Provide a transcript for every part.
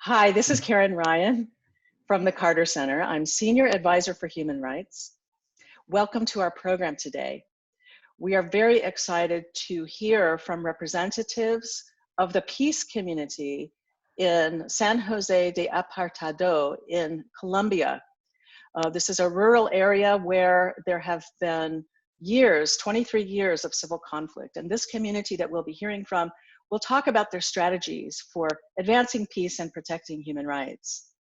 Hi, this is Karen Ryan from the Carter Center. I'm Senior Advisor for Human Rights. Welcome to our program today. We are very excited to hear from representatives of the peace community in San Jose de Apartado in Colombia. This is a rural area where there have been 23 years of civil conflict. And this community that we'll be hearing from will talk about their strategies for advancing peace and protecting human rights.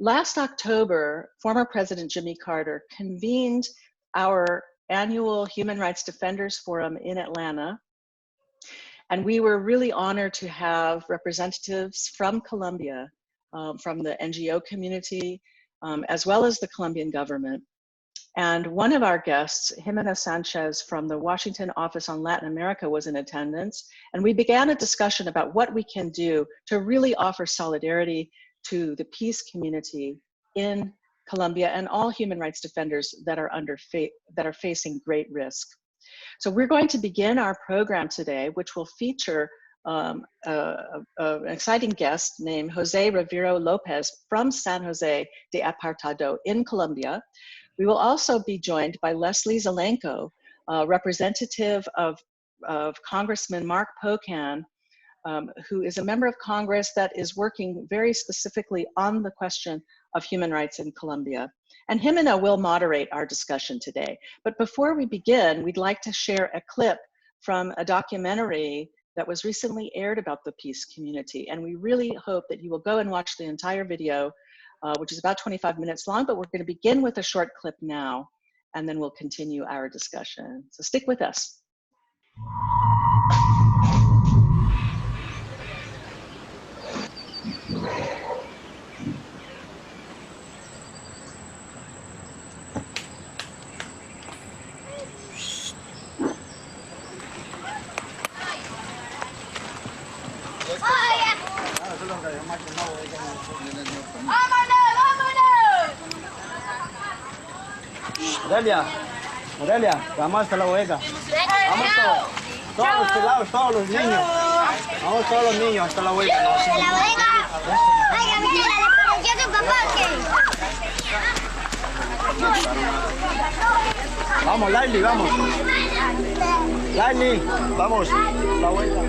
Last October, former President Jimmy Carter convened our annual Human Rights Defenders Forum in Atlanta. And we were really honored to have representatives from Colombia, from the NGO community, as well as the Colombian government. And one of our guests, Jimena Sanchez from the Washington Office on Latin America, was in attendance. And we began a discussion about what we can do to really offer solidarity to the peace community in Colombia and all human rights defenders that are facing great risk. So we're going to begin our program today, which will feature an exciting guest named Jose Rivero Lopez from San Jose de Apartado in Colombia. We will also be joined by Lesley Zelenko, representative of Congressman Mark Pocan, who is a member of Congress that is working very specifically on the question of human rights in Colombia. And Jimena will moderate our discussion today. But before we begin, we'd like to share a clip from a documentary that was recently aired about the peace community. And we really hope that you will go and watch the entire video, which is about 25 minutes long, but we're going to begin with a short clip now, and then we'll continue our discussion. So stick with us. Morelia, vamos hasta la bodega. Vamos todos los pelados, todos los niños. Vamos todos los niños hasta la bodega. ¿Hasta la bodega? Ay, a mí le pareció a tu papá que... Vamos, Lesley, vamos. Lesley, vamos, la bodega.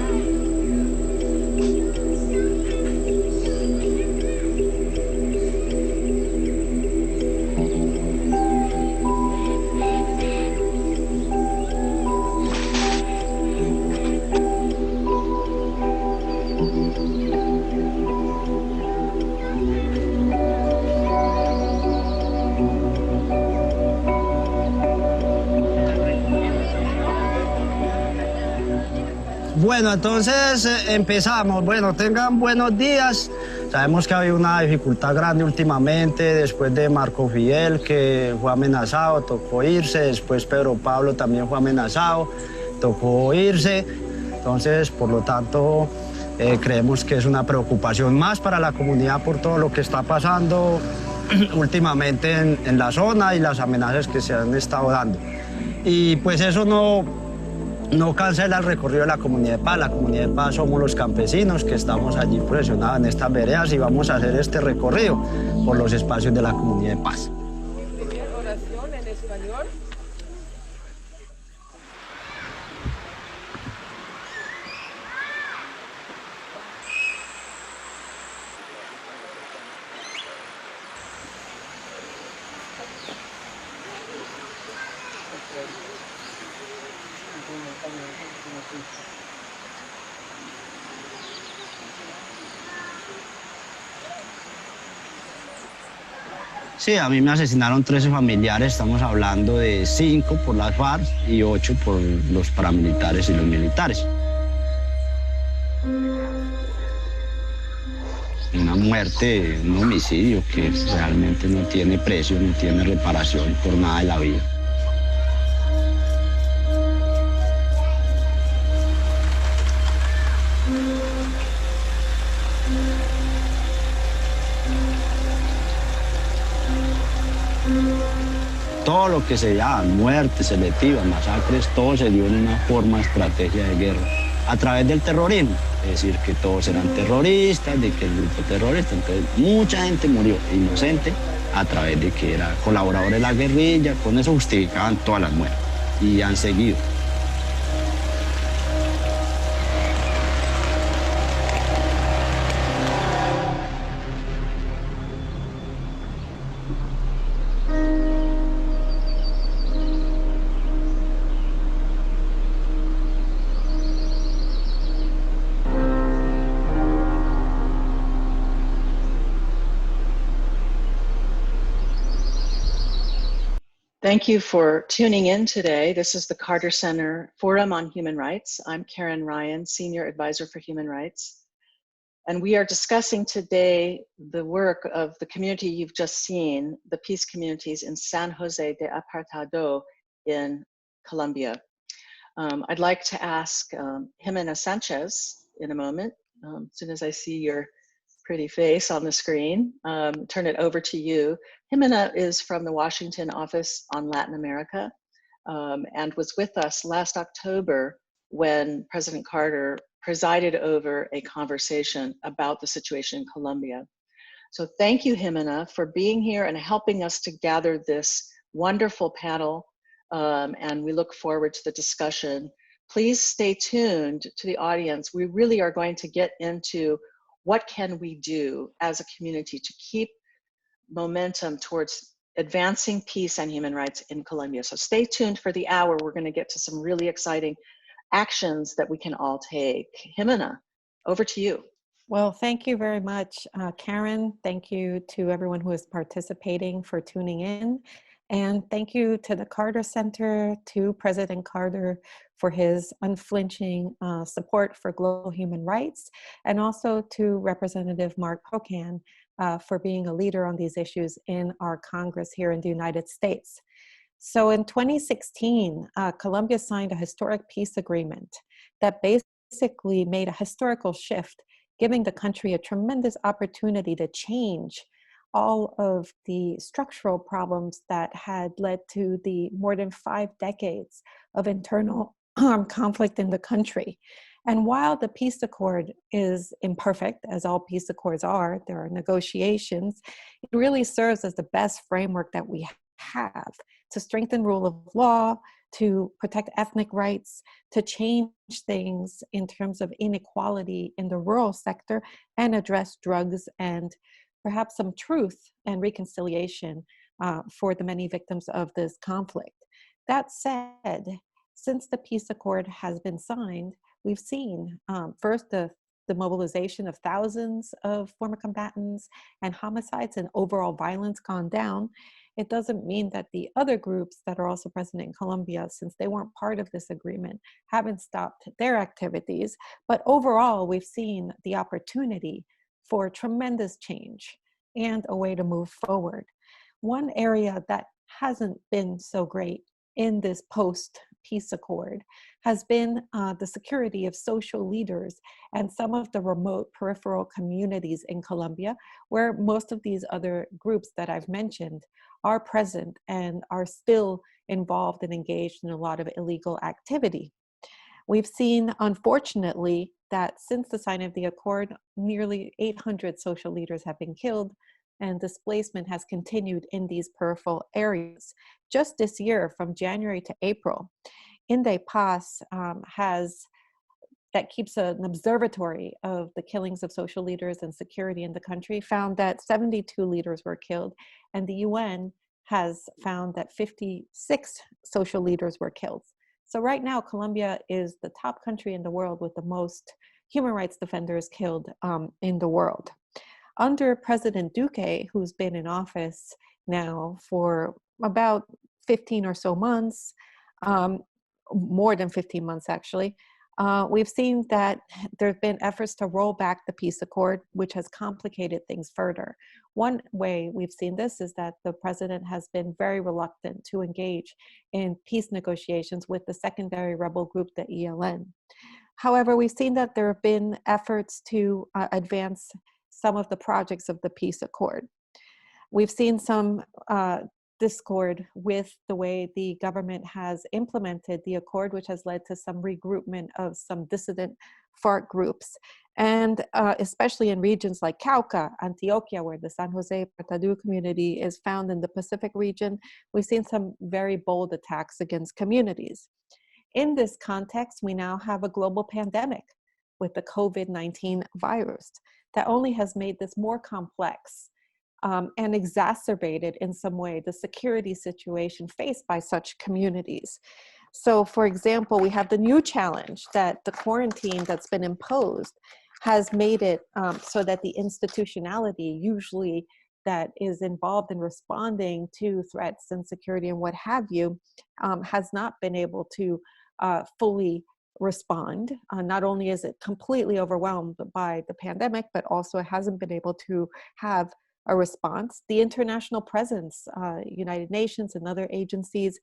Bueno, entonces empezamos. Bueno, tengan buenos días. Sabemos que ha habido una dificultad grande últimamente, después de Marco Fidel, que fue amenazado, tocó irse. Después Pedro Pablo también fue amenazado, tocó irse. Entonces, por lo tanto, creemos que es una preocupación más para la comunidad por todo lo que está pasando últimamente en la zona y las amenazas que se han estado dando. Y pues eso no cancela el recorrido de la Comunidad de Paz. La Comunidad de Paz somos los campesinos que estamos allí presionados en estas veredas y vamos a hacer este recorrido por los espacios de la Comunidad de Paz. Oración en español. Sí, a mí me asesinaron 13 familiares, estamos hablando de 5 por las FARC y 8 por los paramilitares y los militares. Una muerte, un homicidio que realmente no tiene precio, no tiene reparación por nada de la vida. Todo lo que se llama muertes selectivas, masacres, todo se dio en una forma de estrategia de guerra, a través del terrorismo. decir que todos eran terroristas, de que el grupo terrorista, entonces mucha gente murió inocente a través de que era colaborador de la guerrilla, con eso justificaban todas las muertes y han seguido. Thank you for tuning in today. This is the Carter Center Forum on Human Rights. I'm Karen Ryan, Senior Advisor for Human Rights. And we are discussing today the work of the community you've just seen, the peace communities in San Jose de Apartado in Colombia. I'd like to ask Jimena Sanchez in a moment, as soon as I see your pretty face on the screen, turn it over to you. Jimena is from the Washington office on Latin America and was with us last October when President Carter presided over a conversation about the situation in Colombia. So thank you, Jimena, for being here and helping us to gather this wonderful panel, and we look forward to the discussion. Please stay tuned to the audience. We really are going to get into what can we do as a community to keep momentum towards advancing peace and human rights in Colombia. So stay tuned for the hour. We're going to get to some really exciting actions that we can all take. Jimena, over to you. Well, thank you very much, Karen. Thank you to everyone who is participating for tuning in. And thank you to the Carter Center, to President Carter for his unflinching support for global human rights, and also to Representative Mark Pocan for being a leader on these issues in our Congress here in the United States. So in 2016, Colombia signed a historic peace agreement that basically made a historical shift, giving the country a tremendous opportunity to change all of the structural problems that had led to the more than 5 decades of internal conflict in the country. And while the peace accord is imperfect, as all peace accords are, there are negotiations, it really serves as the best framework that we have to strengthen rule of law, to protect ethnic rights, to change things in terms of inequality in the rural sector, and address drugs and perhaps some truth and reconciliation for the many victims of this conflict. That said, since the peace accord has been signed, we've seen first the mobilization of thousands of former combatants and homicides and overall violence gone down. It doesn't mean that the other groups that are also present in Colombia, since they weren't part of this agreement, haven't stopped their activities. But overall, we've seen the opportunity for tremendous change and a way to move forward. One area that hasn't been so great in this post-peace accord has been the security of social leaders and some of the remote peripheral communities in Colombia, where most of these other groups that I've mentioned are present and are still involved and engaged in a lot of illegal activity. We've seen, unfortunately, that since the signing of the accord, nearly 800 social leaders have been killed, and displacement has continued in these peripheral areas. Just this year, from January to April, Paz that keeps an observatory of the killings of social leaders and security in the country, found that 72 leaders were killed, and the UN has found that 56 social leaders were killed. So right now, Colombia is the top country in the world with the most human rights defenders killed in the world. Under President Duque, who's been in office now for about 15 or so months, more than 15 months actually, we've seen that there have been efforts to roll back the peace accord, which has complicated things further. One way we've seen this is that the president has been very reluctant to engage in peace negotiations with the secondary rebel group, the ELN. However, we've seen that there have been efforts to advance some of the projects of the peace accord. We've seen some discord with the way the government has implemented the accord, which has led to some regroupment of some dissident FARC groups. And especially in regions like Cauca, Antioquia, where the San Jose Patadu community is found in the Pacific region, we've seen some very bold attacks against communities. In this context, we now have a global pandemic with the COVID-19 virus that only has made this more complex and exacerbated in some way the security situation faced by such communities. So for example, we have the new challenge that the quarantine that's been imposed has made it so that the institutionality usually that is involved in responding to threats and security and what have you has not been able to fully respond. Not only is it completely overwhelmed by the pandemic, but also it hasn't been able to have a response. The international presence, United Nations and other agencies,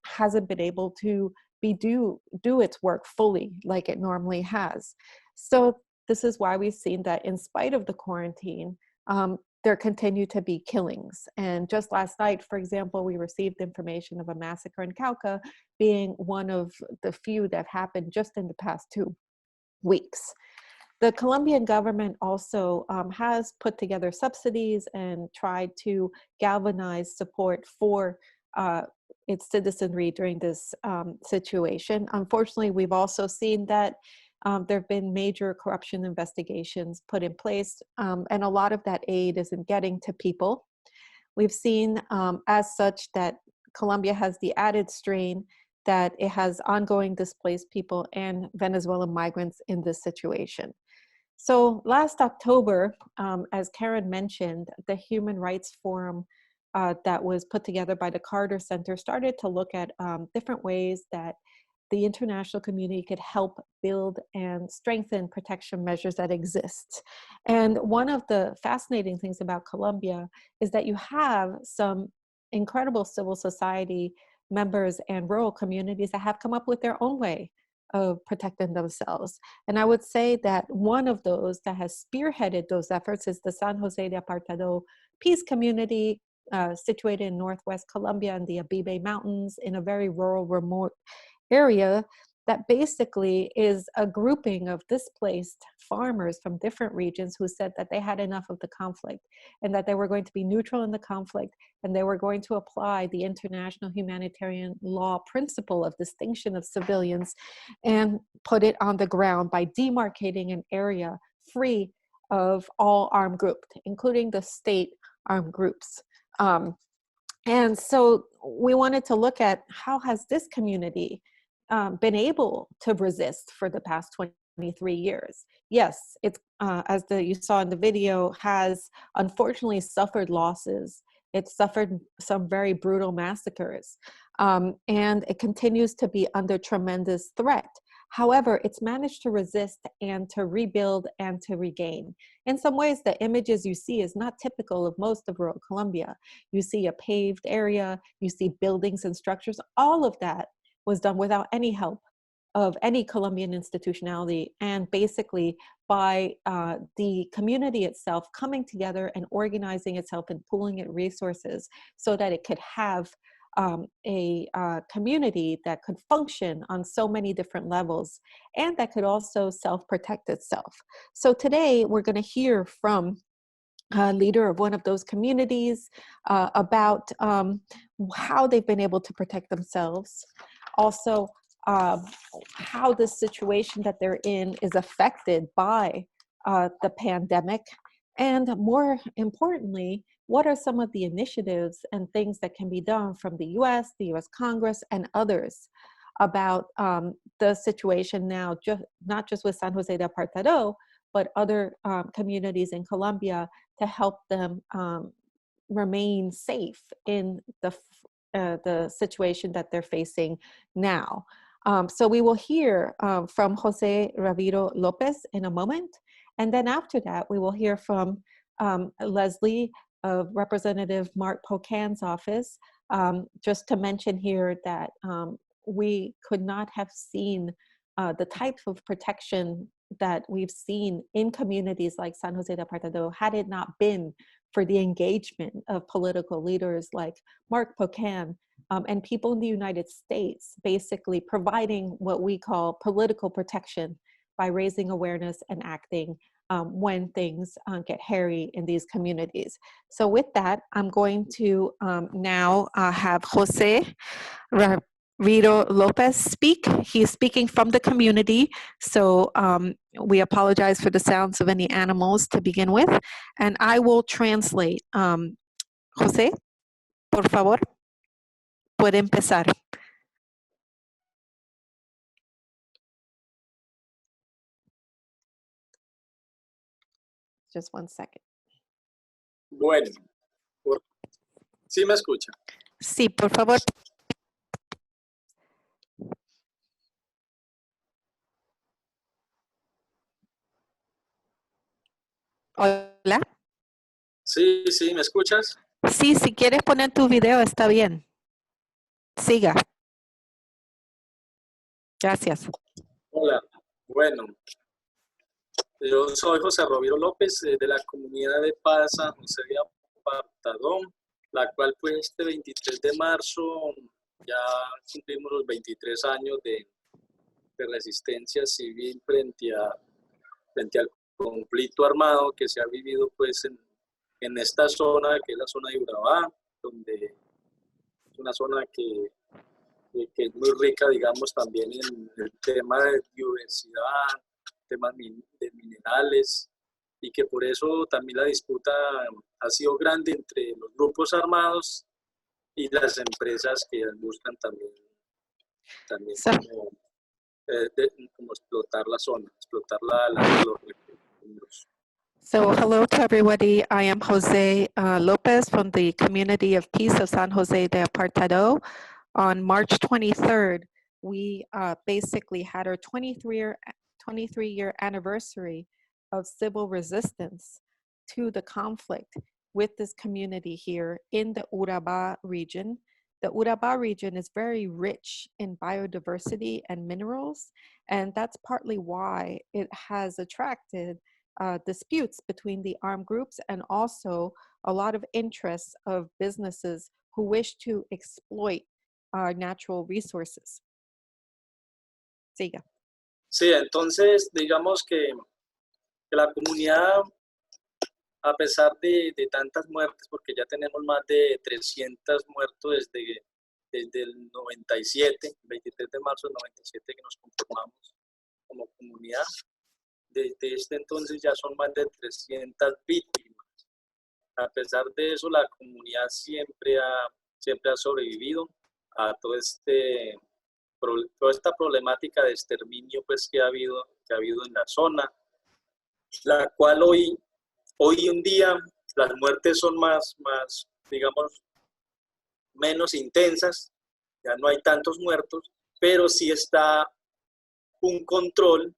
hasn't been able to do its work fully like it normally has. So this is why we've seen that in spite of the quarantine, there continue to be killings. And just last night, for example, we received information of a massacre in Cauca being one of the few that happened just in the past 2 weeks. The Colombian government also has put together subsidies and tried to galvanize support for its citizenry during this situation. Unfortunately, we've also seen that there have been major corruption investigations put in place, and a lot of that aid isn't getting to people. We've seen as such that Colombia has the added strain that it has ongoing displaced people and Venezuelan migrants in this situation. So last October, as Karen mentioned, the Human Rights Forum that was put together by the Carter Center started to look at different ways that the international community could help build and strengthen protection measures that exist. And one of the fascinating things about Colombia is that you have some incredible civil society members and rural communities that have come up with their own way of protecting themselves. And I would say that one of those that has spearheaded those efforts is the San Jose de Apartado Peace Community, situated in Northwest Colombia in the Abibe Mountains in a very rural, remote area that basically is a grouping of displaced farmers from different regions who said that they had enough of the conflict and that they were going to be neutral in the conflict and they were going to apply the international humanitarian law principle of distinction of civilians and put it on the ground by demarcating an area free of all armed groups, including the state armed groups. And so we wanted to look at how has this community been able to resist for the past 23 years. Yes, it's, as you saw in the video, has unfortunately suffered losses. It suffered some very brutal massacres, and it continues to be under tremendous threat. However, it's managed to resist and to rebuild and to regain. In some ways, the images you see is not typical of most of rural Colombia. You see a paved area, you see buildings and structures. All of that was done without any help of any Colombian institutionality, and basically by the community itself coming together and organizing itself and pooling its resources so that it could have a community that could function on so many different levels and that could also self-protect itself. So today we're going to hear from a leader of one of those communities about how they've been able to protect themselves. Also, how the situation that they're in is affected by the pandemic. And more importantly, what are some of the initiatives and things that can be done from the US Congress, and others about the situation now, not just with San Jose de Apartado, but other communities in Colombia to help them remain safe in the situation that they're facing now. So we will hear from Jose Raviro Lopez in a moment. And then after that, we will hear from Lesley of Representative Mark Pocan's office. Just to mention here that we could not have seen the type of protection that we've seen in communities like San Jose de Apartado had it not been for the engagement of political leaders like Mark Pocan and people in the United States, basically providing what we call political protection by raising awareness and acting when things get hairy in these communities. So with that, I'm going to now have Jose Rito Lopez speak. He's speaking from the community, so we apologize for the sounds of any animals to begin with, and I will translate. Jose, por favor, puede empezar. Just one second. Bueno, ¿sí me escucha? Sí, por favor. Hola. Sí, sí, ¿me escuchas? Sí, si quieres poner tu video está bien. Siga. Gracias. Hola, bueno, yo soy José Roviro López de la comunidad de Paz San José de Apartadón, la cual pues este 23 de marzo ya cumplimos los 23 años de resistencia civil frente al conflicto armado que se ha vivido pues en esta zona, que es la zona de Urabá, donde es una zona que es muy rica, digamos, también en el tema de biodiversidad, temas de minerales, y que por eso también la disputa ha sido grande entre los grupos armados y las empresas que buscan también como explotar la zona, explotar los recursos. So hello to everybody. I am Jose Lopez from the Community of Peace of San Jose de Apartado. On March 23rd, we basically had our 23-year anniversary of civil resistance to the conflict with this community here in the Urabá region. The Urabá region is very rich in biodiversity and minerals, and that's partly why it has attracted disputes between the armed groups and also a lot of interests of businesses who wish to exploit our natural resources. Siga. Sí, entonces digamos que la comunidad, a pesar de tantas muertes, porque ya tenemos más de 300 muertos desde el 97, 23 de marzo del 97 que nos conformamos como comunidad, desde este entonces ya son más de 300 víctimas. A pesar de eso, la comunidad siempre ha sobrevivido a toda esta problemática de exterminio pues, que ha habido en la zona, la cual hoy en día las muertes son más, digamos, menos intensas, ya no hay tantos muertos, pero sí está un control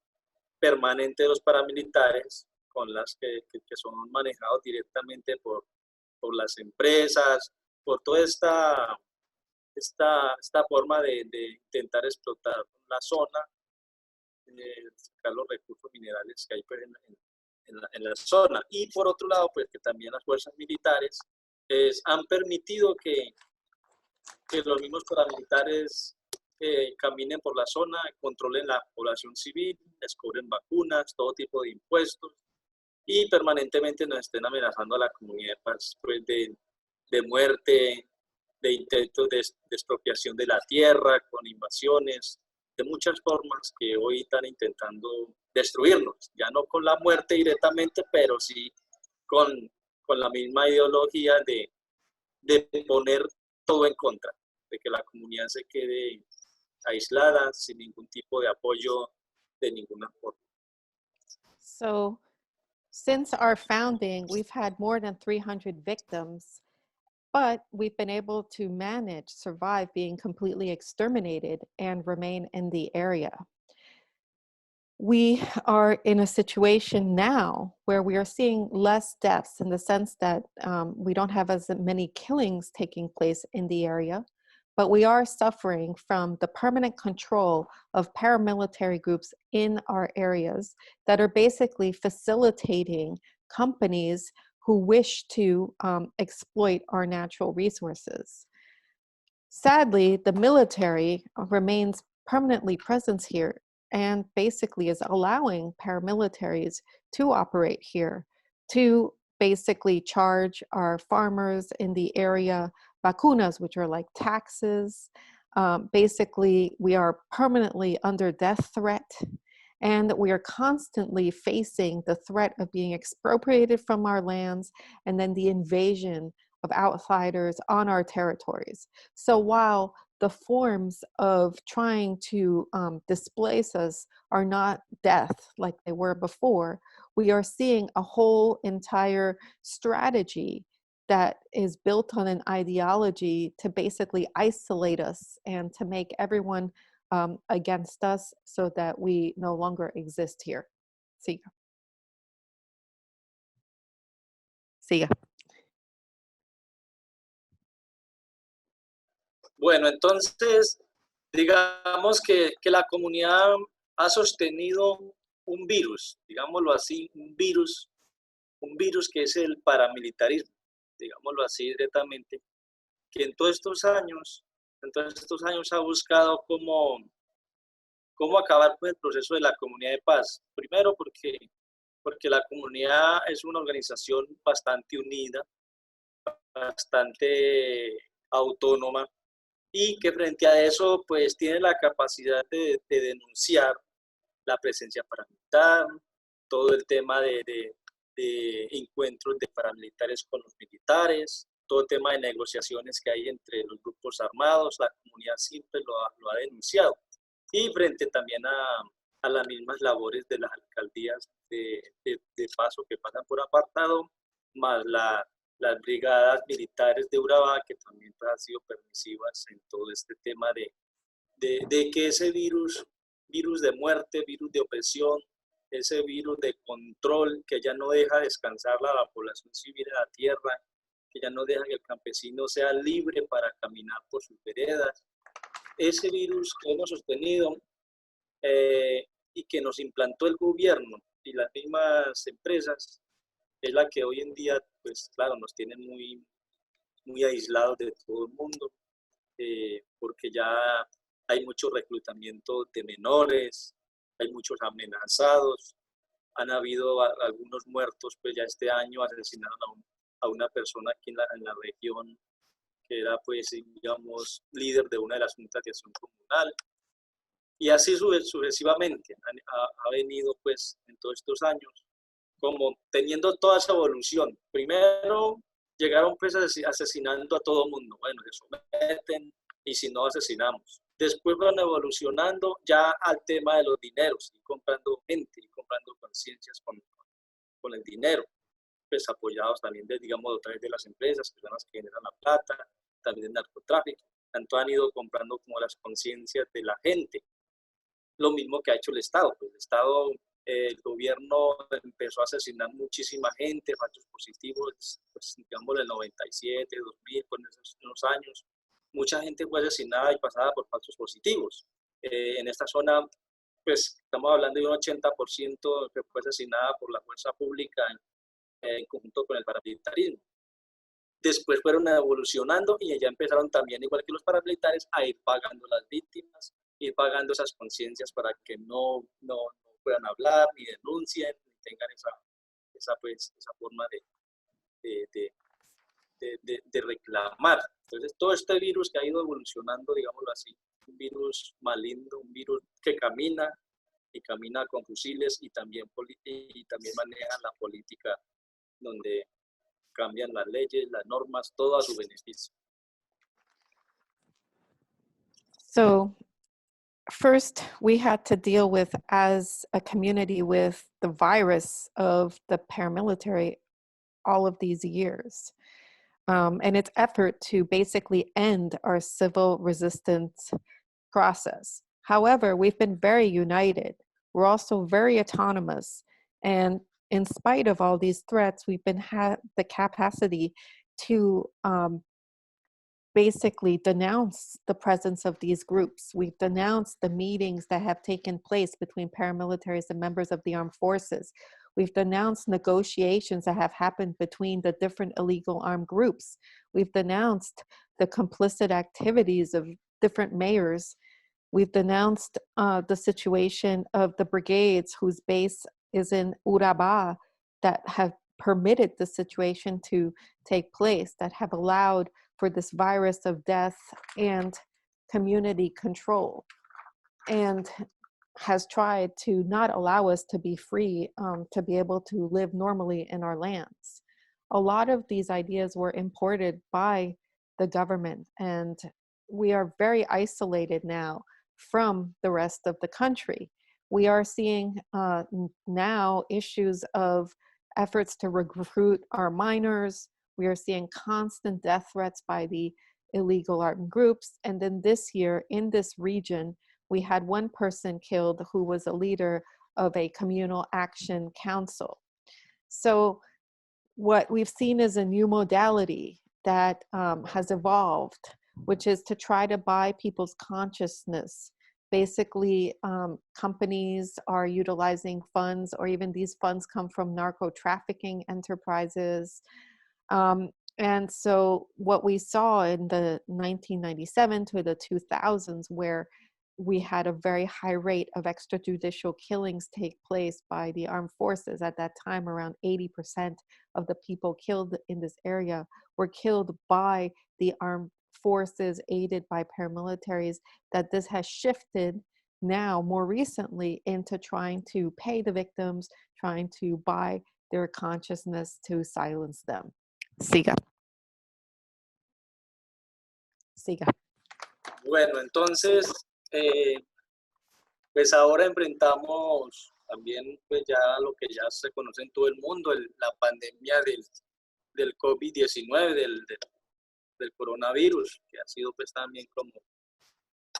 permanente de los paramilitares con las que son manejados directamente por las empresas, por toda esta forma de intentar explotar la zona, sacar los recursos minerales que hay pues, en la zona. Y por otro lado, pues que también las fuerzas militares han permitido que los mismos paramilitares caminen por la zona, controlen la población civil, les cobren vacunas, todo tipo de impuestos y permanentemente nos estén amenazando a la comunidad pues, de muerte, de intentos de expropiación de la tierra, con invasiones, de muchas formas que hoy están intentando destruirnos, ya no con la muerte directamente, pero sí con la misma ideología de poner todo en contra, de que la comunidad se quede aislada, sin ningún tipo de apoyo de ninguna forma. So, since our founding, we've had more than 300 victims, but we've been able to survive being completely exterminated and remain in the area. We are in a situation now where we are seeing less deaths in the sense that we don't have as many killings taking place in the area, but we are suffering from the permanent control of paramilitary groups in our areas that are basically facilitating companies who wish to exploit our natural resources. Sadly, the military remains permanently present here and basically is allowing paramilitaries to operate here, to basically charge our farmers in the area vacunas, which are like taxes. Basically, we are permanently under death threat, and we are constantly facing the threat of being expropriated from our lands and then the invasion of outsiders on our territories. So while the forms of trying to displace us are not death like they were before, we are seeing a whole entire strategy that is built on an ideology to basically isolate us and to make everyone against us so that we no longer exist here. Siga. Siga. Bueno, entonces, digamos que la comunidad ha sostenido un virus, digámoslo así, un virus que es el paramilitarismo, digámoslo así directamente, que en todos estos años ha buscado cómo acabar con el proceso de la comunidad de paz. Primero porque la comunidad es una organización bastante unida, bastante autónoma, y que frente a eso pues tiene la capacidad de denunciar la presencia paramilitar, todo el tema de encuentros de paramilitares con los militares, todo el tema de negociaciones que hay entre los grupos armados, la comunidad siempre lo ha denunciado. Y frente también a las mismas labores de las alcaldías de paso que pasan por apartado, más las brigadas militares de Urabá, que también pues, han sido permisivas en todo este tema de que ese virus de muerte, virus de opresión, ese virus de control que ya no deja descansar la población civil en la tierra, que ya no deja que el campesino sea libre para caminar por sus veredas. Ese virus que hemos sostenido y que nos implantó el gobierno y las mismas empresas, es la que hoy en día, pues claro, nos tiene muy aislados de todo el mundo, porque ya hay mucho reclutamiento de menores, hay muchos amenazados, han habido algunos muertos, pues ya este año asesinaron a una persona aquí en la región, que era pues, digamos, líder de una de las juntas de acción comunal, y así sucesivamente ha venido pues en todos estos años, como teniendo toda esa evolución. Primero llegaron pues asesinando a todo mundo, bueno, se someten y si no asesinamos. Después van evolucionando ya al tema de los dineros, y comprando gente, y comprando conciencias con el dinero, pues apoyados también digamos, a través de las empresas, que son las que generan la plata, también el narcotráfico. Tanto han ido comprando como las conciencias de la gente. Lo mismo que ha hecho el Estado. Pues el Estado, el gobierno empezó a asesinar muchísima gente, falsos positivos, pues digamos del 97, 2000, con esos años. Mucha gente fue asesinada y pasada por falsos positivos. En esta zona, pues estamos hablando de un 80% que fue asesinada por la fuerza pública en conjunto con el paramilitarismo. Después fueron evolucionando y ya empezaron también, igual que los paramilitares, a ir pagando las víctimas, ir pagando esas conciencias para que no puedan hablar, ni denuncien, ni tengan esa forma de reclamar. Entonces, todo este virus que ha ido evolucionando, digámoslo así, un virus maligno, un virus que camina con fusiles y también maneja la política, donde cambian las leyes, las normas, todo a su beneficio. So first, we had to deal with, as a community, with the virus of the paramilitary all of these years, and its effort to basically end our civil resistance process. However, we've been very united. We're also very autonomous, and in spite of all these threats, we've had the capacity to basically denounce the presence of these groups. We've denounced the meetings that have taken place between paramilitaries and members of the armed forces. We've denounced negotiations that have happened between the different illegal armed groups. We've denounced the complicit activities of different mayors. We've denounced the situation of the brigades whose base is in Urabá that have permitted the situation to take place, that have allowed for this virus of death and community control, and has tried to not allow us to be free, to be able to live normally in our lands. A lot of these ideas were imported by the government, and we are very isolated now from the rest of the country. We are seeing now issues of efforts to recruit our minors. We are seeing constant death threats by the illegal armed groups. And then this year in this region, we had one person killed who was a leader of a communal action council. So what we've seen is a new modality that has evolved, which is to try to buy people's consciousness. Basically, companies are utilizing funds, or even these funds come from narco trafficking enterprises. And so what we saw in the 1997 to the 2000s, where we had a very high rate of extrajudicial killings take place by the armed forces. At that time, around 80% of the people killed in this area were killed by the armed forces aided by paramilitaries, that this has shifted now more recently into trying to pay the victims, trying to buy their consciousness to silence them. Siga. Siga. Bueno, entonces, pues ahora enfrentamos también pues ya lo que ya se conoce en todo el mundo, la pandemia del COVID-19, del coronavirus, que ha sido pues también como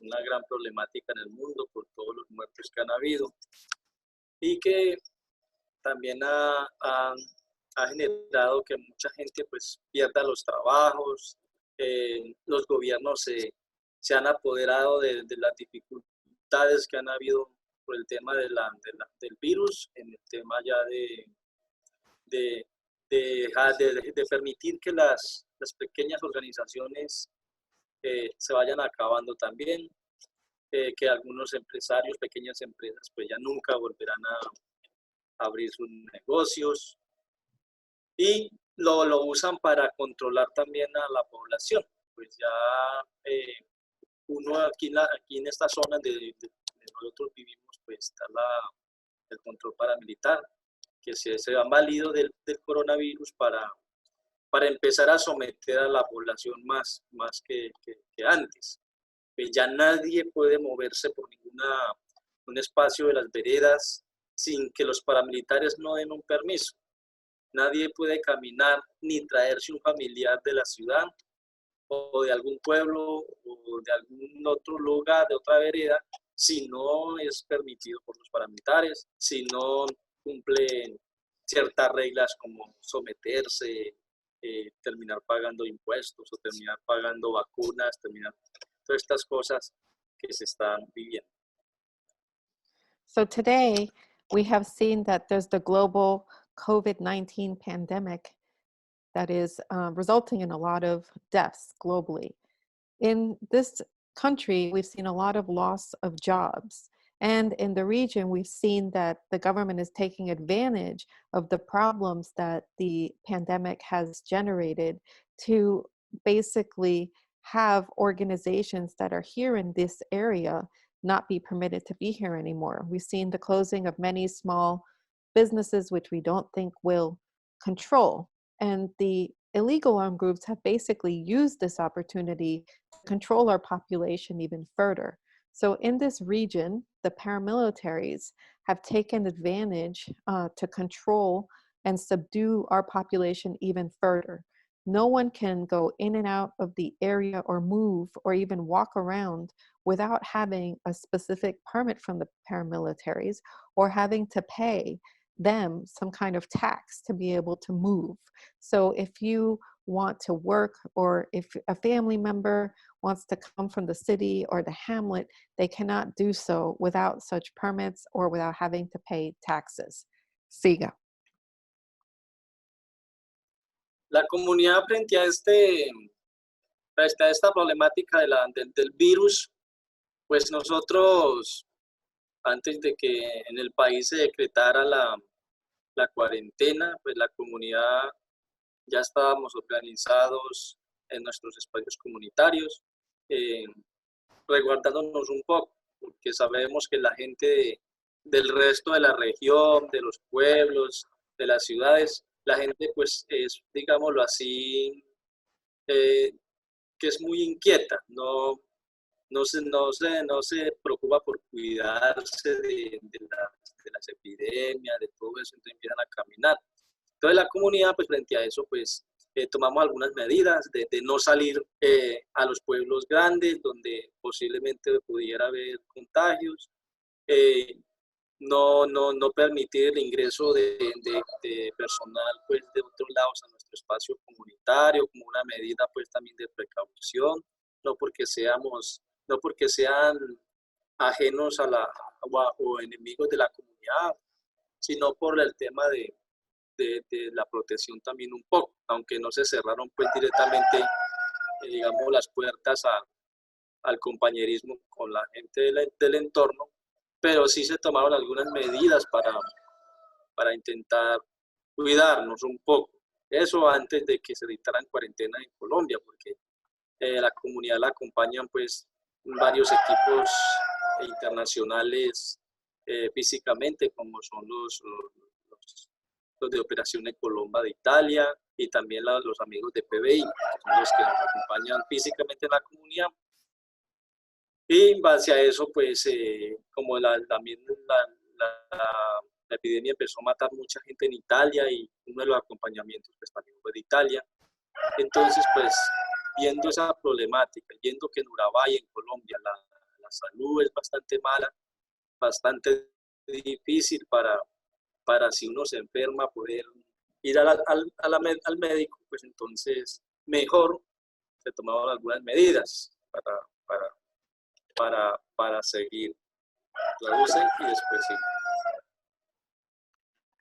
una gran problemática en el mundo por todos los muertos que han habido, y que también ha generado que mucha gente pues pierda los trabajos. Los gobiernos se han apoderado de las dificultades que han habido por el tema del virus, en el tema ya de permitir que las pequeñas organizaciones se vayan acabando también, que algunos empresarios, pequeñas empresas, pues ya nunca volverán a abrir sus negocios, y lo usan para controlar también a la población. Pues ya uno aquí en esta zona de nosotros vivimos, pues está el control paramilitar, que se han valido del coronavirus para empezar a someter a la población más que antes. Pues ya nadie puede moverse por un espacio de las veredas sin que los paramilitares no den un permiso. Nadie puede caminar ni traerse un familiar de la ciudad o de algún pueblo o de algún otro lugar, de otra vereda, si no es permitido por los paramilitares, si no cumplen ciertas reglas como someterse, terminar pagando impuestos o terminar pagando vacunas, terminar todas estas cosas que se están viviendo. So today we have seen that there's the global COVID-19 pandemic that is resulting in a lot of deaths globally. In this country, we've seen a lot of loss of jobs. And in the region, we've seen that the government is taking advantage of the problems that the pandemic has generated to basically have organizations that are here in this area not be permitted to be here anymore. We've seen the closing of many small businesses, which we don't think will control. And the illegal armed groups have basically used this opportunity to control our population even further. So in this region, the paramilitaries have taken advantage to control and subdue our population even further. No one can go in and out of the area or move or even walk around without having a specific permit from the paramilitaries or having to pay them some kind of tax to be able to move. So if you want to work, or if a family member wants to come from the city or the hamlet, they cannot do so without such permits or without having to pay taxes. Siga. La comunidad frente a esta problemática del virus, pues nosotros, antes de que en el país se decretara la cuarentena, pues la comunidad ya estábamos organizados en nuestros espacios comunitarios, resguardándonos un poco, porque sabemos que la gente del resto de la región, de los pueblos, de las ciudades, la gente pues es, digámoslo así, que es muy inquieta, no se preocupa por cuidarse de las epidemias, de todo eso, entonces empiezan a caminar. Entonces la comunidad, pues frente a eso, pues tomamos algunas medidas de no salir a los pueblos grandes donde posiblemente pudiera haber contagios, no permitir el ingreso de personal pues de otros lados a nuestro espacio comunitario como una medida pues también de precaución, no porque sean ajenos o enemigos de la comunidad, sino por el tema de la protección también un poco, aunque no se cerraron pues directamente, digamos, las puertas al compañerismo con la gente del entorno, pero sí se tomaron algunas medidas para intentar cuidarnos un poco. Eso antes de que se dictaran cuarentena en Colombia, porque la comunidad la acompañan pues varios equipos internacionales físicamente, como son los de Operaciones Colomba de Italia y también los amigos de PBI, que son los que nos acompañan físicamente en la comunidad. Y en base a eso, pues, como también la epidemia empezó a matar mucha gente en Italia y uno de los acompañamientos pues, también fue de Italia. Entonces, pues, viendo esa problemática, viendo que en Urabá y en Colombia la salud es bastante mala, bastante difícil para si uno se enferma poder ir al médico, pues entonces mejor se tomaron algunas medidas para seguir. Traduce y después sí.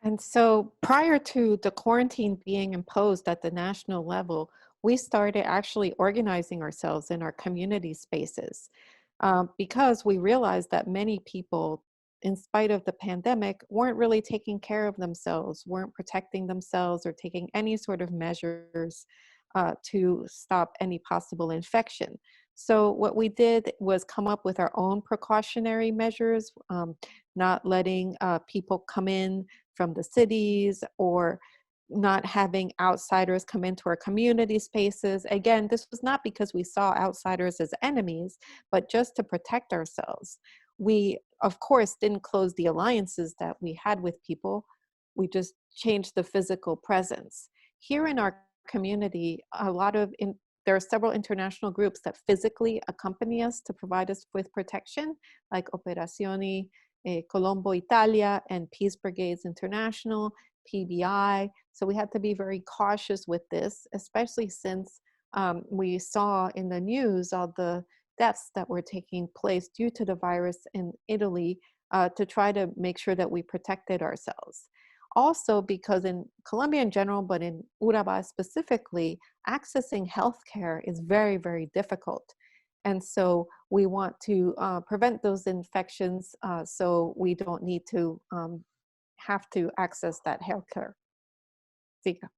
And so prior to the quarantine being imposed at the national level, we started actually organizing ourselves in our community spaces because we realized that many people, in spite of the pandemic, weren't really taking care of themselves, weren't protecting themselves or taking any sort of measures to stop any possible infection. So what we did was come up with our own precautionary measures, not letting people come in from the cities or not having outsiders come into our community spaces. Again, this was not because we saw outsiders as enemies, but just to protect ourselves. We, of course, didn't close the alliances that we had with people. We just changed the physical presence. Here in our community, there are several international groups that physically accompany us to provide us with protection, like Operazioni Colombo Italia and Peace Brigades International, PBI. So we had to be very cautious with this, especially since we saw in the news all the deaths that were taking place due to the virus in Italy, to try to make sure that we protected ourselves. Also, because in Colombia in general, but in Urabá specifically, accessing healthcare is very, very difficult. And so we want to prevent those infections so we don't need to have to access that healthcare. Siga.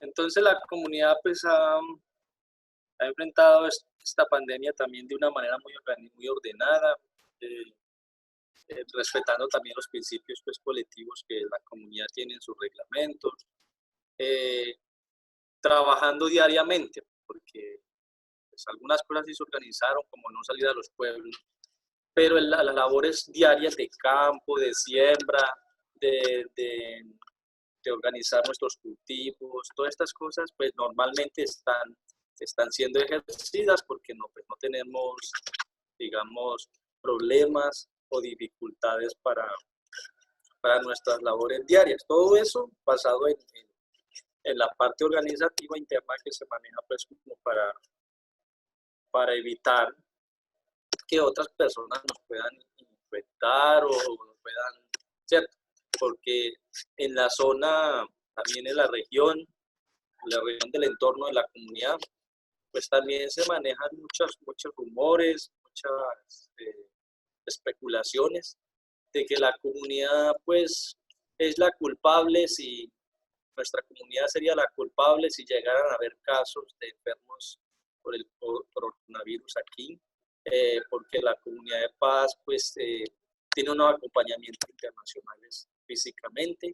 Entonces la comunidad pues ha enfrentado esta pandemia también de una manera muy ordenada, respetando también los principios pues, colectivos que la comunidad tiene en sus reglamentos, trabajando diariamente, porque pues, algunas cosas sí se organizaron, como no salir a los pueblos, pero las labores diarias de campo, de siembra, de organizar nuestros cultivos, todas estas cosas, pues normalmente están siendo ejercidas porque pues, no tenemos, digamos, problemas o dificultades para nuestras labores diarias. Todo eso basado en la parte organizativa interna que se maneja pues, como para evitar que otras personas nos puedan infectar o nos puedan, ¿cierto? porque en la zona, también en la región del entorno de la comunidad, pues también se manejan muchos rumores, muchas especulaciones de que la comunidad pues es la culpable, si nuestra comunidad sería la culpable si llegaran a haber casos de enfermos por el coronavirus aquí, porque la comunidad de paz pues tiene unos acompañamientos internacionales físicamente,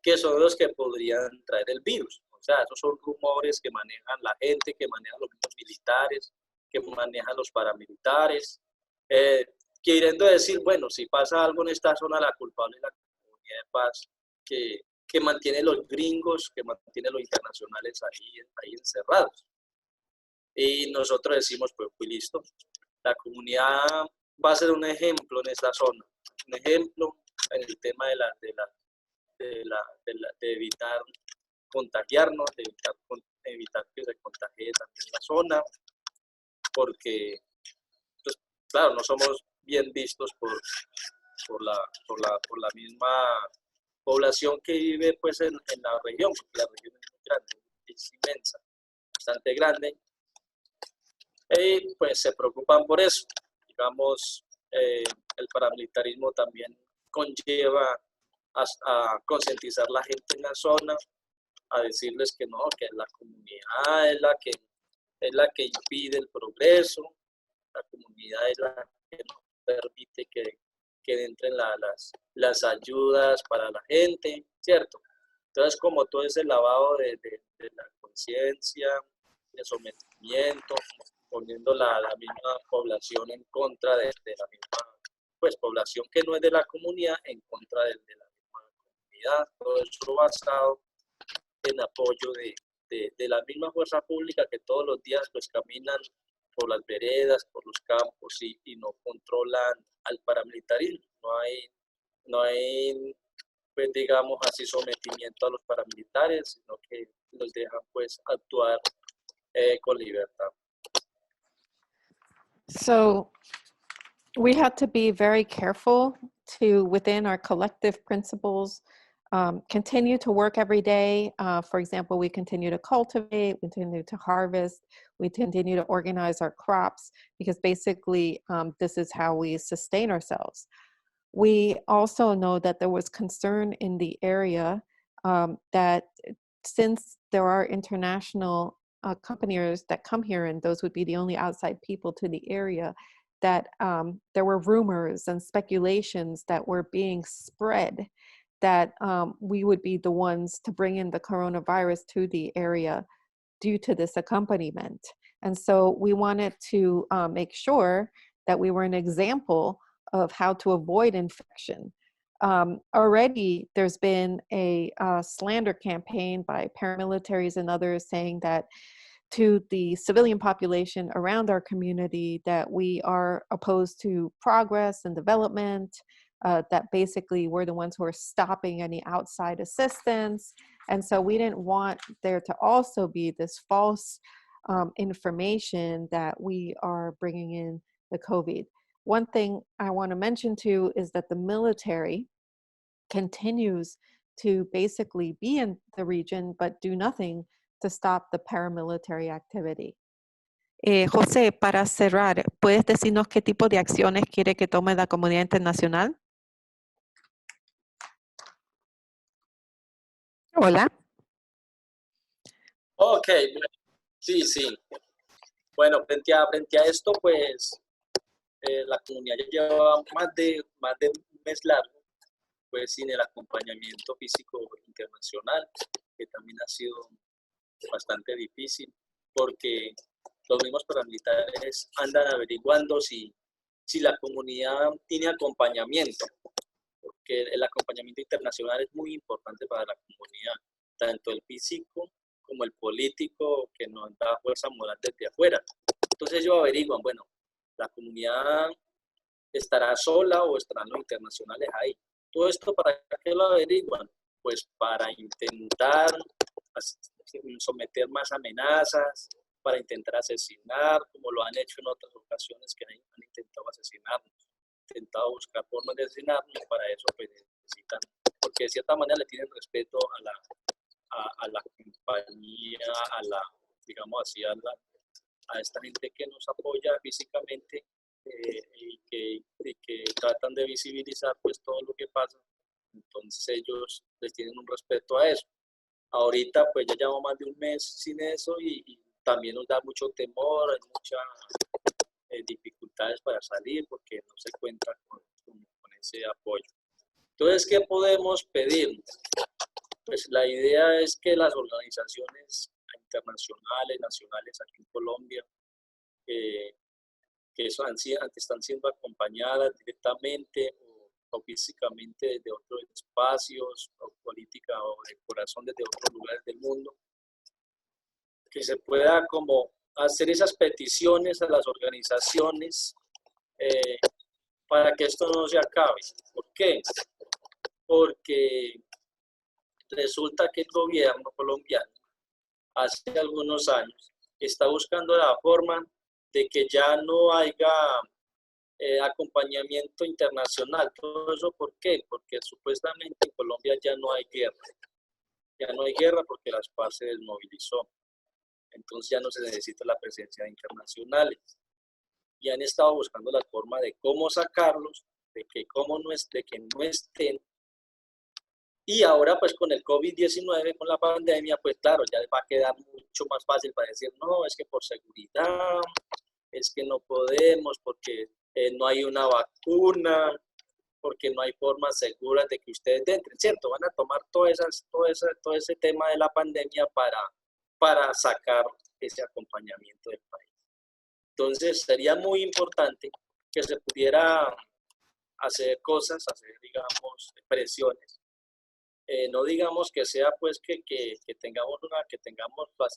que son los que podrían traer el virus. O sea, esos son rumores que manejan la gente, que manejan los mismos militares, que manejan los paramilitares, queriendo decir, bueno, si pasa algo en esta zona, la culpable es la comunidad de paz, que mantiene los gringos, que mantiene los internacionales ahí encerrados. Y nosotros decimos, pues listo, la comunidad va a ser un ejemplo en esta zona, un ejemplo en el tema de evitar contagiarnos, de evitar que se contagie también la zona, porque, pues, claro, no somos bien vistos por la misma población que vive pues en la región, porque la región es muy grande, es inmensa, bastante grande, y pues se preocupan por eso. Digamos, el paramilitarismo también conlleva a concientizar a la gente en la zona, a decirles que no, que la comunidad es la que impide el progreso, la comunidad es la que no permite que entren las ayudas para la gente, ¿cierto? Entonces, como todo ese lavado de la conciencia, de sometimiento, poniendo la misma población en contra de la misma, pues, población que no es de la comunidad, en contra de la misma comunidad, todo eso basado en apoyo de la misma fuerza pública que todos los días pues caminan por las veredas, por los campos y no controlan al paramilitarismo. No hay pues digamos así sometimiento a los paramilitares, sino que los dejan pues actuar con libertad. So we have to be very careful to, within our collective principles, continue to work every day. For example, we continue to cultivate, we continue to harvest, we continue to organize our crops, because basically this is how we sustain ourselves. We also know that there was concern in the area that since there are international companies that come here, and those would be the only outside people to the area, that there were rumors and speculations that were being spread that we would be the ones to bring in the coronavirus to the area due to this accompaniment. And so we wanted to make sure that we were an example of how to avoid infection. Already there's been a slander campaign by paramilitaries and others saying that to the civilian population around our community that we are opposed to progress and development, that basically we're the ones who are stopping any outside assistance. And so we didn't want there to also be this false information that we are bringing in the COVID. One thing I want to mention too is that the military continues to basically be in the region but do nothing to stop the paramilitary activity. José, para cerrar, ¿puedes decirnos qué tipo de acciones quiere que tome la comunidad internacional? Hola. Ok, sí. Bueno, frente a esto, pues la comunidad ya lleva más de un mes largo, pues sin el acompañamiento físico internacional, que también ha sido bastante difícil, porque los mismos paramilitares andan averiguando si la comunidad tiene acompañamiento, porque el acompañamiento internacional es muy importante para la comunidad, tanto el físico como el político, que nos da fuerza moral desde afuera. Entonces ellos averiguan, bueno, la comunidad estará sola o estarán los internacionales ahí. Todo esto, ¿para qué lo averiguan? Pues para intentar someter más amenazas, para intentar asesinar, como lo han hecho en otras ocasiones que han intentado asesinarnos, intentado buscar formas de asesinarnos, y para eso pues necesitan porque de cierta manera le tienen respeto a la compañía, digamos así, a esta gente que nos apoya físicamente y que tratan de visibilizar pues todo lo que pasa. Entonces ellos les tienen un respeto a eso. Ahorita pues ya llevamos más de un mes sin eso y también nos da mucho temor, hay muchas dificultades para salir porque no se cuenta con ese apoyo. Entonces, ¿qué podemos pedir? Pues la idea es que las organizaciones internacionales, nacionales aquí en Colombia, que están siendo acompañadas directamente o físicamente desde otros espacios o política o de corazón desde otros lugares del mundo, que se pueda como hacer esas peticiones a las organizaciones para que esto no se acabe. ¿Por qué? Porque resulta que el gobierno colombiano hace algunos años está buscando la forma de que ya no haya acompañamiento internacional. ¿Todo eso por qué? Porque supuestamente en Colombia ya no hay guerra. Ya no hay guerra porque las FARC se desmovilizó. Entonces ya no se necesita la presencia de internacionales. Y han estado buscando la forma de cómo sacarlos, de que no estén. Y ahora pues con el COVID-19, con la pandemia, pues claro, ya va a quedar mucho más fácil para decir, no, es que por seguridad, es que no podemos porque no hay una vacuna, porque no hay formas seguras de que ustedes entren, ¿cierto? Van a tomar todo ese tema de la pandemia para sacar ese acompañamiento del país. Entonces sería muy importante que se pudiera hacer cosas, digamos, presiones. No digamos que sea pues que tengamos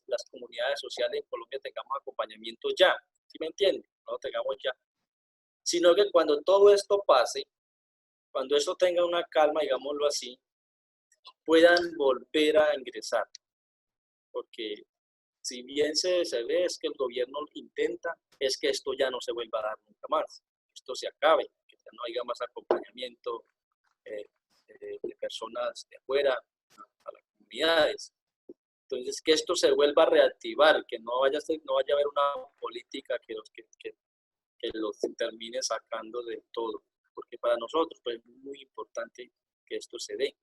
las comunidades sociales en Colombia tengamos acompañamiento ya, ¿sí me entienden? No lo tengamos ya, sino que cuando todo esto pase, cuando esto tenga una calma, digámoslo así, puedan volver a ingresar, porque si bien se ve es que el gobierno intenta, es que esto ya no se vuelva a dar nunca más, esto se acabe, que ya no haya más acompañamiento de personas de afuera a las comunidades. Entonces, que esto se vuelva a reactivar, que no vaya a haber una política que los termine sacando de todo, porque para nosotros pues, es muy importante que esto se dé.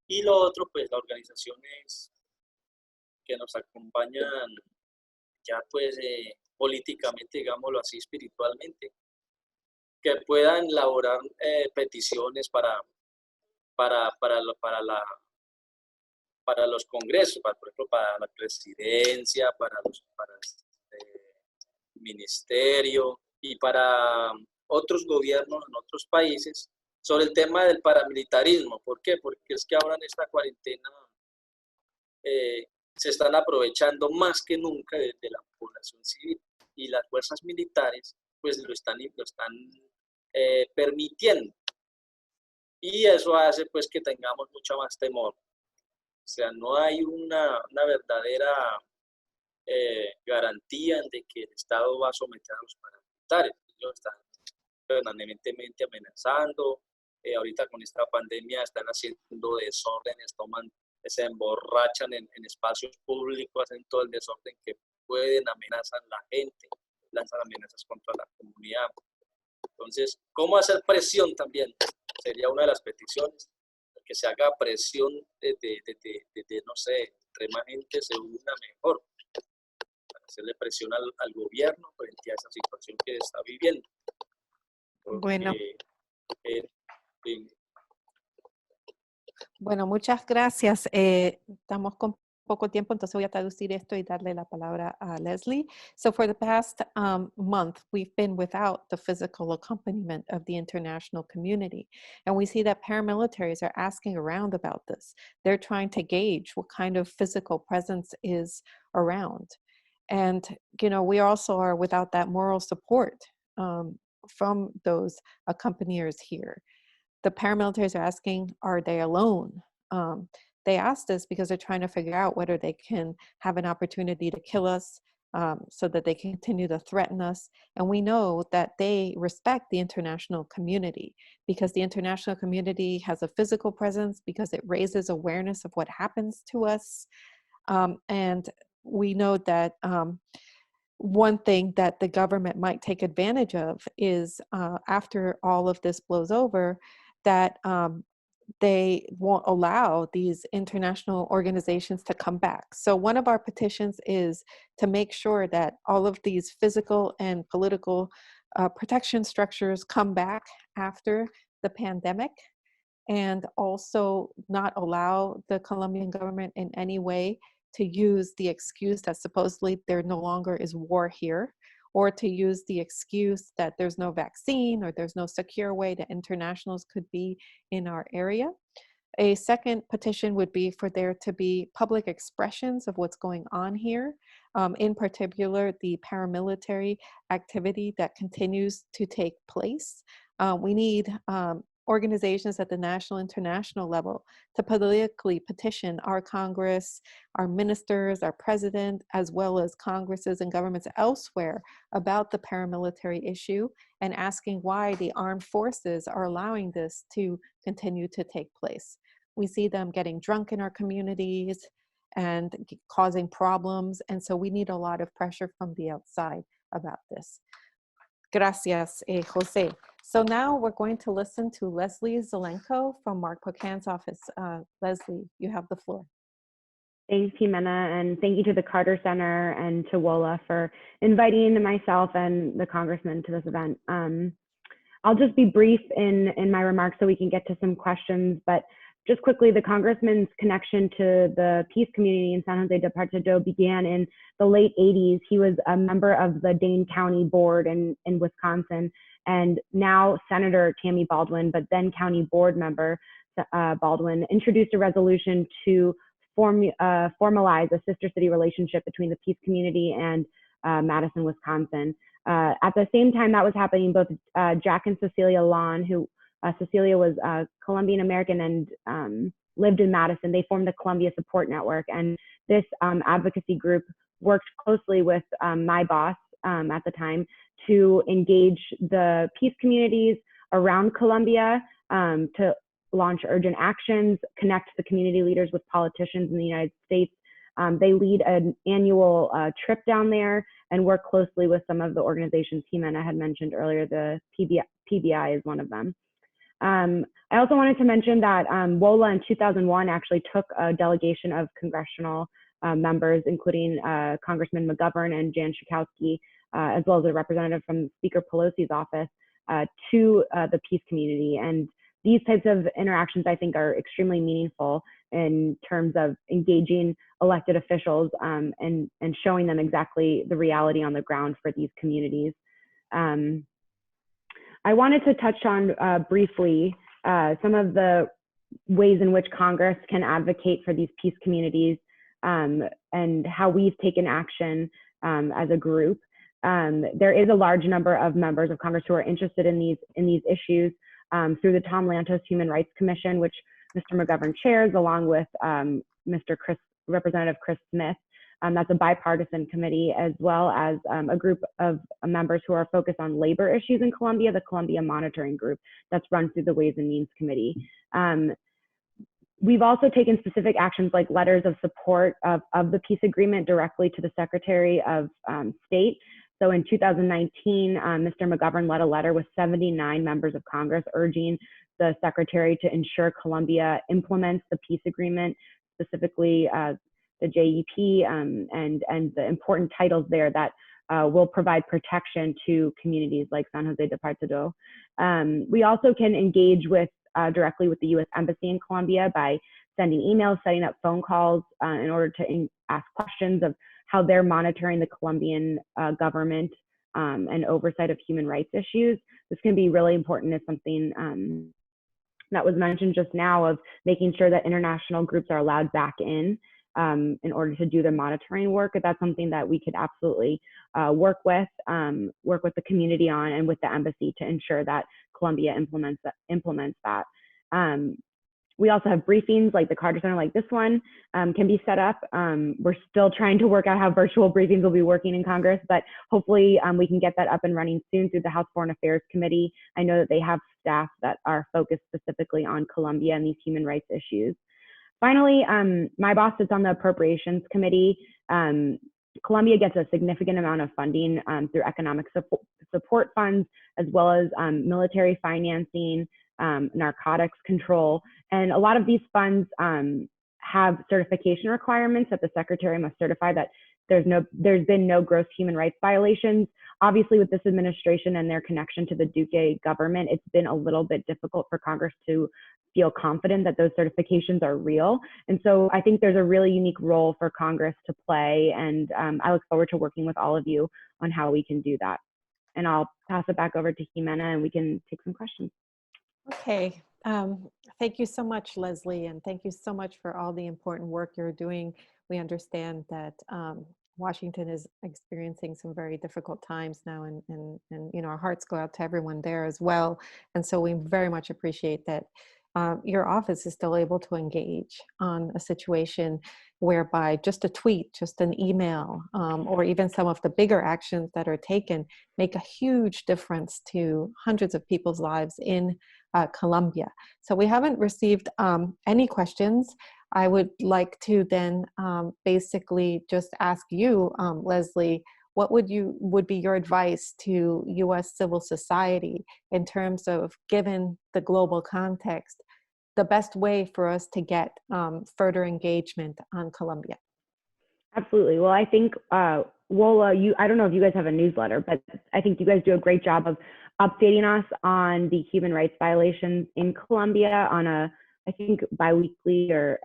Y lo otro, pues las organizaciones que nos acompañan ya pues políticamente, digámoslo así, espiritualmente, que puedan elaborar peticiones para los congresos, por ejemplo, para la presidencia, para el ministerio y para otros gobiernos en otros países sobre el tema del paramilitarismo. ¿Por qué? Porque es que ahora en esta cuarentena se están aprovechando más que nunca de la población civil y las fuerzas militares pues lo están permitiendo. Y eso hace pues que tengamos mucho más temor. O sea, no hay una verdadera garantía de que el Estado va a someter a los paramilitares. Ellos están permanentemente amenazando. Ahorita con esta pandemia están haciendo desórdenes, se emborrachan en espacios públicos, hacen todo el desorden que pueden, amenazan a la gente, lanzan amenazas contra la comunidad. Entonces, ¿cómo hacer presión también? Sería una de las peticiones, que se haga presión no sé, entre más gente se una mejor, para hacerle presión al gobierno frente a esa situación que está viviendo. Porque, Bueno. Bueno, muchas gracias. Estamos con poco tiempo, entonces voy a traducir esto y darle la palabra a Lesley. So for the past month, we've been without the physical accompaniment of the international community. And we see that paramilitaries are asking around about this. They're trying to gauge what kind of physical presence is around. And, you know, we also are without that moral support from those accompaniers here. The paramilitaries are asking, are they alone? They asked us because they're trying to figure out whether they can have an opportunity to kill us so that they can continue to threaten us. And we know that they respect the international community because the international community has a physical presence, because it raises awareness of what happens to us. And we know that one thing that the government might take advantage of is after all of this blows over, that they won't allow these international organizations to come back. So one of our petitions is to make sure that all of these physical and political protection structures come back after the pandemic, and also not allow the Colombian government in any way to use the excuse that supposedly there no longer is war here, or to use the excuse that there's no vaccine or there's no secure way that internationals could be in our area. A second petition would be for there to be public expressions of what's going on here, in particular the paramilitary activity that continues to take place. We need organizations at the national, international level to politically petition our Congress, our ministers, our president, as well as Congresses and governments elsewhere about the paramilitary issue, and asking why the armed forces are allowing this to continue to take place. We see them getting drunk in our communities and causing problems, and so we need a lot of pressure from the outside about this. Gracias, Jose. So now we're going to listen to Lesley Zelenko from Mark Pocan's office. Lesley, you have the floor. Thanks, Jimena, and thank you to the Carter Center and to WOLA for inviting myself and the congressman to this event. I'll just be brief in my remarks so we can get to some questions, but just quickly, the congressman's connection to the peace community in San Jose de Apartado began in the late 80s. He was a member of the Dane County Board in Wisconsin, and now Senator Tammy Baldwin, but then County Board member Baldwin, introduced a resolution to formalize a sister city relationship between the peace community and Madison, Wisconsin. At the same time that was happening, both Jack and Cecilia Lawn, who Cecilia was Colombian American and lived in Madison, they formed the Columbia Support Network. And this advocacy group worked closely with my boss at the time to engage the peace communities around Colombia, to launch urgent actions, connect the community leaders with politicians in the United States. They lead an annual trip down there and work closely with some of the organizations Jimena had mentioned earlier. The PBI is one of them. I also wanted to mention that WOLA in 2001 actually took a delegation of congressional members, including Congressman McGovern and Jan Schakowsky, as well as a representative from Speaker Pelosi's office, to the peace community. And these types of interactions, I think, are extremely meaningful in terms of engaging elected officials and showing them exactly the reality on the ground for these communities. I wanted to touch on briefly some of the ways in which Congress can advocate for these peace communities, and how we've taken action as a group. There is a large number of members of Congress who are interested in these issues through the Tom Lantos Human Rights Commission, which Mr. McGovern chairs, along with Representative Chris Smith. That's a bipartisan committee, as well as a group of members who are focused on labor issues in Colombia, the Colombia Monitoring Group, that's run through the Ways and Means Committee. We've also taken specific actions like letters of support of the peace agreement directly to the Secretary of State. So in 2019, Mr. McGovern led a letter with 79 members of Congress urging the Secretary to ensure Colombia implements the peace agreement, specifically the JEP, and the important titles there that will provide protection to communities like San Jose de Apartado. We also can engage with directly with the U.S. Embassy in Colombia by sending emails, setting up phone calls in order to ask questions of how they're monitoring the Colombian government and oversight of human rights issues. This can be really important as something that was mentioned just now, of making sure that international groups are allowed back in order to do their monitoring work. That's something that we could absolutely work with the community on, and with the embassy, to ensure that Colombia implements that. We also have briefings like the Carter Center, like this one, can be set up. We're still trying to work out how virtual briefings will be working in Congress, but hopefully we can get that up and running soon through the House Foreign Affairs Committee. I know that they have staff that are focused specifically on Colombia and these human rights issues. Finally, my boss sits on the Appropriations Committee. Colombia gets a significant amount of funding through economic support funds, as well as military financing, narcotics control. And a lot of these funds have certification requirements that the secretary must certify that there's been no gross human rights violations. Obviously, with this administration and their connection to the Duque government, it's been a little bit difficult for Congress to feel confident that those certifications are real. And so I think there's a really unique role for Congress to play. And I look forward to working with all of you on how we can do that. And I'll pass it back over to Jimena and we can take some questions. Okay. Thank you so much, Lesley, and thank you so much for all the important work you're doing. We understand that Washington is experiencing some very difficult times now, and you know, our hearts go out to everyone there as well. And so we very much appreciate that your office is still able to engage on a situation whereby just a tweet, just an email, or even some of the bigger actions that are taken make a huge difference to hundreds of people's lives in Colombia. So we haven't received any questions. I would like to then basically just ask you, Lesley, what would be your advice to U.S. civil society in terms of, given the global context, the best way for us to get further engagement on Colombia? Absolutely. Well, I think, Wola, I don't know if you guys have a newsletter, but I think you guys do a great job of updating us on the human rights violations in Colombia on a, I think, biweekly or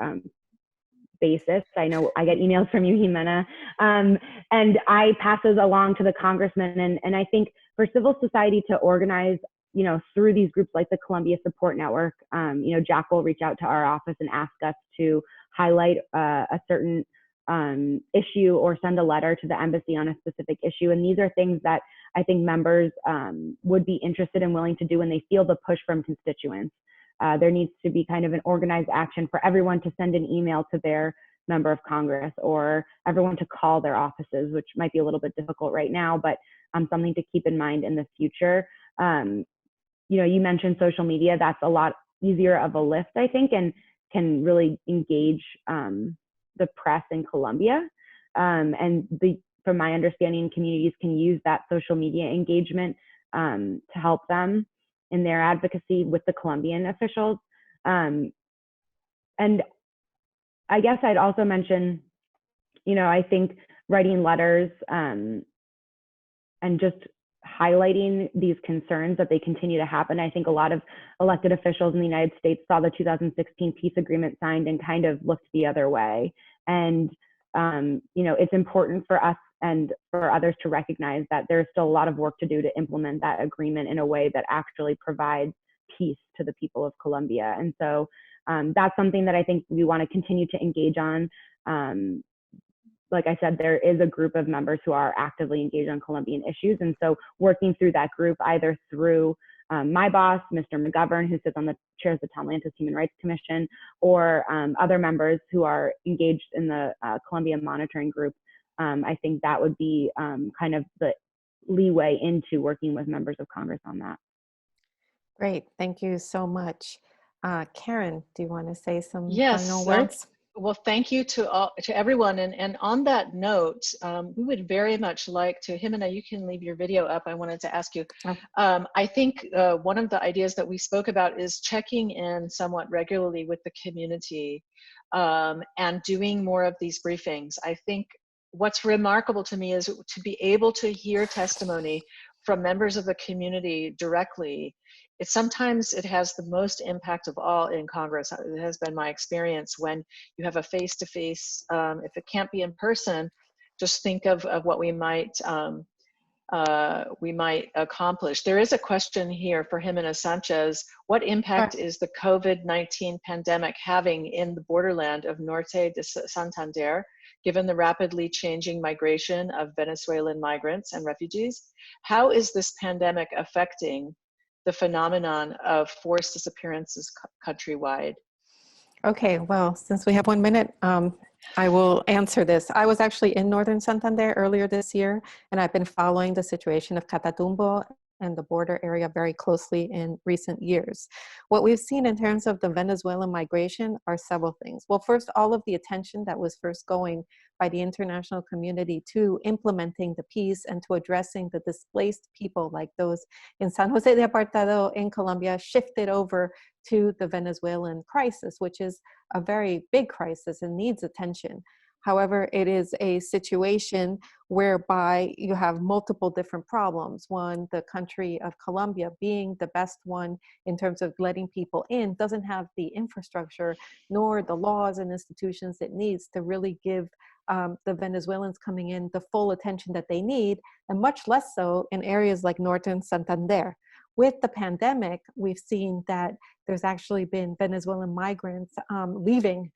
basis. I know I get emails from you, Jimena, and I pass those along to the congressman. And I think for civil society to organize, you know, through these groups like the Colombia Support Network, you know, Jack will reach out to our office and ask us to highlight a certain issue or send a letter to the embassy on a specific issue. And these are things that I think members would be interested and willing to do when they feel the push from constituents. There needs to be kind of an organized action for everyone to send an email to their member of Congress, or everyone to call their offices, which might be a little bit difficult right now, but something to keep in mind in the future. You know, you mentioned social media. That's a lot easier of a lift, I think, and can really engage the press in Colombia. And from my understanding, communities can use that social media engagement to help them in their advocacy with the Colombian officials. And I guess I'd also mention, you know, I think writing letters and just highlighting these concerns that they continue to happen. I think a lot of elected officials in the United States saw the 2016 peace agreement signed and kind of looked the other way. And, you know, it's important for us and for others to recognize that there's still a lot of work to do to implement that agreement in a way that actually provides peace to the people of Colombia. And so that's something that I think we want to continue to engage on. Like I said, there is a group of members who are actively engaged on Colombian issues. And so working through that group, either through my boss, Mr. McGovern, who sits on the chair of the Tom Lantis Human Rights Commission, or other members who are engaged in the Colombia Monitoring Group, I think that would be kind of the leeway into working with members of Congress on that. Great, thank you so much. Karen, do you want to say some Yes. final words? Well, thank you to everyone. And on that note, we would very much like to, Jimena, you can leave your video up. I wanted to ask you, I think one of the ideas that we spoke about is checking in somewhat regularly with the community and doing more of these briefings. I think what's remarkable to me is to be able to hear testimony from members of the community directly. Sometimes it has the most impact of all in Congress. It has been my experience when you have a face-to-face, if it can't be in person, just think of what we might accomplish. There is a question here for Jimena Sanchez. What impact is the COVID-19 pandemic having in the borderland of Norte de Santander, given the rapidly changing migration of Venezuelan migrants and refugees? How is this pandemic affecting the phenomenon of forced disappearances countrywide? Okay, well, since we have 1 minute, I will answer this. I was actually in Northern Santander earlier this year, and I've been following the situation of Catatumbo and the border area very closely in recent years. What we've seen in terms of the Venezuelan migration are several things. Well, first, all of the attention that was first going by the international community to implementing the peace and to addressing the displaced people like those in San Jose de Apartado in Colombia shifted over to the Venezuelan crisis, which is a very big crisis and needs attention. However, it is a situation whereby you have multiple different problems. One, the country of Colombia being the best one in terms of letting people in doesn't have the infrastructure nor the laws and institutions it needs to really give the Venezuelans coming in the full attention that they need, and much less so in areas like Northern Santander. With the pandemic, we've seen that there's actually been Venezuelan migrants leaving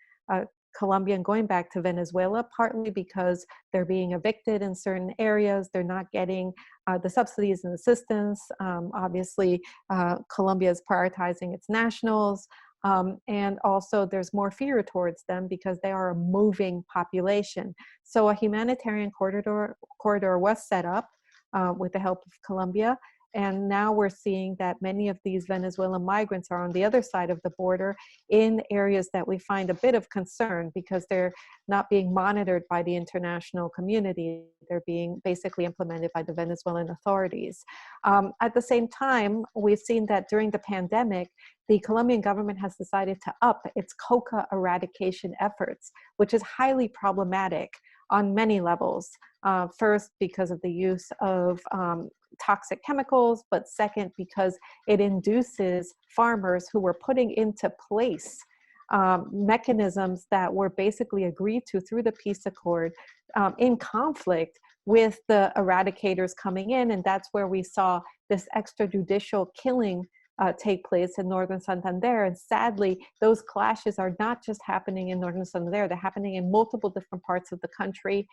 Colombia and going back to Venezuela, partly because they're being evicted in certain areas. They're not getting the subsidies and assistance. Obviously, Colombia is prioritizing its nationals. And also there's more fear towards them because they are a moving population. So a humanitarian corridor was set up with the help of Colombia. And now we're seeing that many of these Venezuelan migrants are on the other side of the border in areas that we find a bit of concern because they're not being monitored by the international community. They're being basically implemented by the Venezuelan authorities. At the same time, we've seen that during the pandemic, the Colombian government has decided to up its coca eradication efforts, which is highly problematic on many levels. First, because of the use of toxic chemicals, but second, because it induces farmers who were putting into place mechanisms that were basically agreed to through the peace accord in conflict with the eradicators coming in. And that's where we saw this extrajudicial killing take place in Northern Santander. And sadly, those clashes are not just happening in Northern Santander, they're happening in multiple different parts of the country.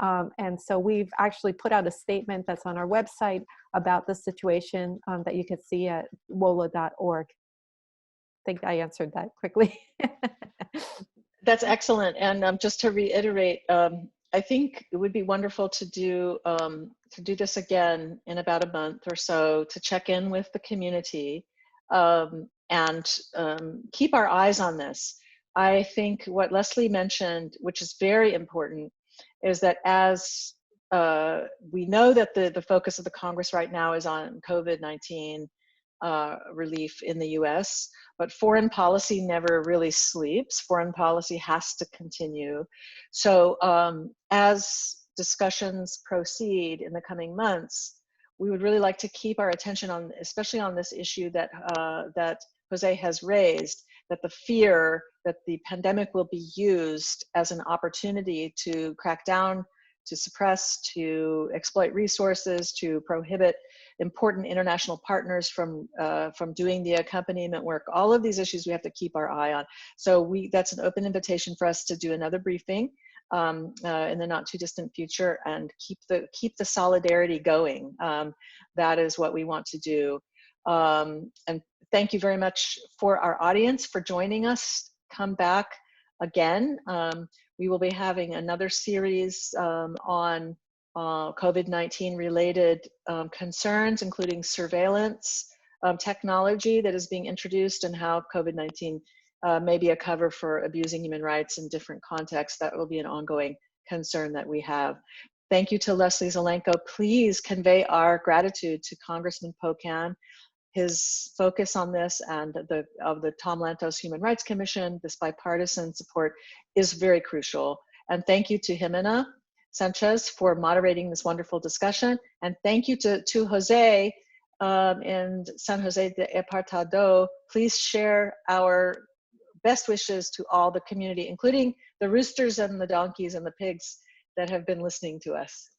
And so we've actually put out a statement that's on our website about the situation that you can see at wola.org. I think I answered that quickly. That's excellent. And just to reiterate, I think it would be wonderful to do this again in about a month or so, to check in with the community and keep our eyes on this. I think what Lesley mentioned, which is very important, is that as we know that the focus of the Congress right now is on COVID-19 relief in the US, but foreign policy never really sleeps. Foreign policy has to continue. So as discussions proceed in the coming months, we would really like to keep our attention on, especially on this issue that, that Jose has raised, that the fear that the pandemic will be used as an opportunity to crack down, to suppress, to exploit resources, to prohibit important international partners from doing the accompaniment work. All of these issues we have to keep our eye on. So that's an open invitation for us to do another briefing in the not too distant future and keep the solidarity going. That is what we want to do. And thank you very much for our audience for joining us. Come back again. We will be having another series on COVID-19 related concerns, including surveillance technology that is being introduced and how COVID-19 may be a cover for abusing human rights in different contexts. That will be an ongoing concern that we have. Thank you to Lesley Zelenko. Please convey our gratitude to Congressman Pocan. His focus on this and of the Tom Lantos Human Rights Commission, this bipartisan support is very crucial. And thank you to Jimena Sanchez for moderating this wonderful discussion. And thank you to Jose in San Jose de Apartado. Please share our best wishes to all the community, including the roosters and the donkeys and the pigs that have been listening to us.